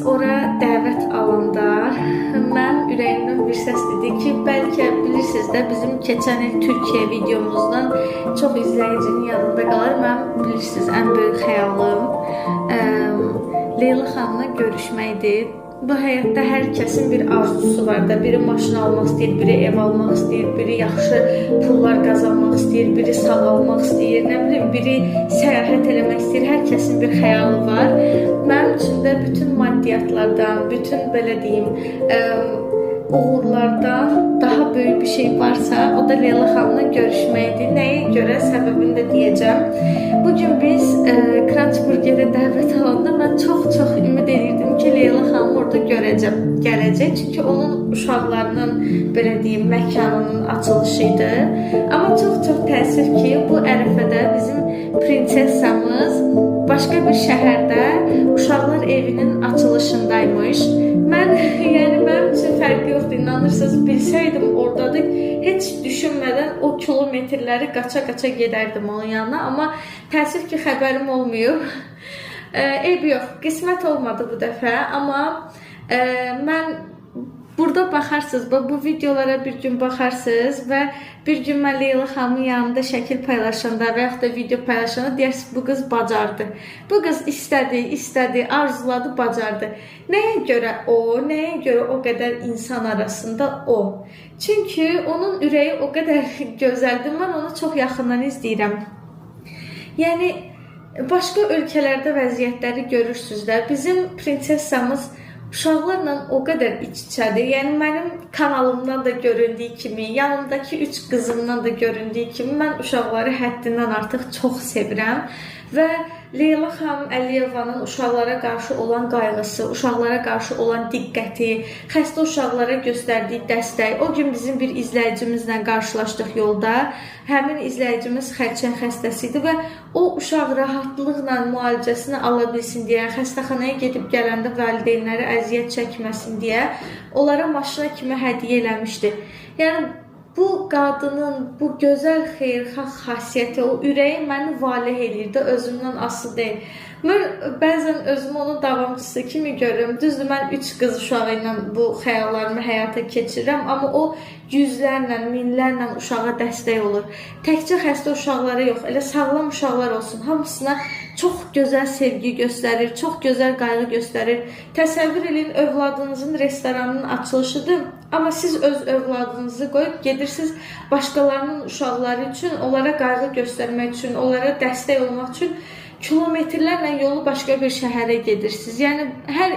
ora dəvət alanda mən ürəyimdən bir səs dedi ki, bəlkə bilirsiniz də bizim keçən il Türkiyə videomuzdan çox izləyicinin yanında qalır. Mən bilirsiniz ən böyük xəyalım Leyla xanımla görüşməkdir. Bu həyatda hər kəsin bir arzusu var da. Biri maşın almaq istəyir, biri ev almaq istəyir, biri yaxşı pullar qazanmaq istəyir, biri sağalmaq istəyir, nə bilim, biri səyahət eləmək istəyir. Hər kəsin bir xəyalı var. Mənim üçün də bütün maddiyyatlardan, bütün belə deyim, uğurlardan daha böyük bir şey varsa, o da Leyla xanımla görüşməkdir. Nəyə görə? Səbəbini də deyəcəm. Bugün biz Crunch Burger'ə dəvət alanda mən çox ümid edirdim ki, Leyla xanımı orada görəcəm, gələcək. Çünki onun uşaqlarının, belə deyim, məkanının açılışıydı. Amma çox təəssüf ki, bu ərəfədə bizim prinsessamız başqa bir şəhərdə uşaqlar evinin açılışındaymış. Yəni mənim üçün fərqi yoxdur, inanırsınız, bilsəydim oradadır, heç düşünmədən o kilometrləri qaça gedərdim onun yanına, amma təəssüf ki, xəbərim olmuyor. Eyb yox, qismət olmadı bu dəfə, amma mən burada baxarsınız, bu videolara bir gün baxarsınız və bir gün mən Leyla xanımın yanında şəkil paylaşanda və yaxud da video paylaşanda deyirsiniz, bu qız bacardı. Bu qız istədi, arzuladı, bacardı. Nəyə görə o qədər insan arasında o? Çünki onun ürəyi o qədər gözəldir, mən onu çox yaxından izləyirəm. Yəni, başqa ölkələrdə vəziyyətləri görürsünüz də, bizim prinsessamız uşaqlarla o qədər iç-içədir. Yəni, mənim kanalımdan da göründüyü kimi, yanımdakı 3 qızımdan da göründüyü kimi, mən uşaqları həddindən artıq çox sevirəm. Və Leyla xanım Əliyevanın uşaqlara qarşı olan qayğısı, uşaqlara qarşı olan diqqəti, xəstə uşaqlara göstərdiyi dəstək. O gün bizim bir izləyicimizlə qarşılaşdıq yolda. Həmin izləyicimiz xərçəng xəstəsi idi və o uşaq rahatlıqla müalicəsini ala bilsin deyə, xəstəxanaya gedib gələndə valideynləri əziyyət çəkməsin deyə onlara maşına kimi hədiyyə eləmişdi. Yəni, bu qadının, bu gözəl xeyirxah xasiyyəti, o ürəyi məni valeh edir də, özümdən asılı deyil. Mən bəzən özümü onun davamçısı kimi görürüm. Düzdür, mən 3 qız uşağı ilə bu xəyallarımı həyata keçirirəm, amma o yüzlərlə, minlərlə uşağa dəstək olur. Təkcə xəstə uşaqlara yox, elə sağlam uşaqlar olsun, hamısına çox gözəl sevgi göstərir, çox gözəl qayğı göstərir. Təsəvvür edin, övladınızın restoranının açılışıdır, amma siz öz övladınızı qoyub gedirsiniz başqalarının uşaqları üçün, onlara qayğı göstərmək üçün, onlara dəstək olmaq üçün kilometrlərlə yolu başqa bir şəhərə gedirsiniz. Yəni, hər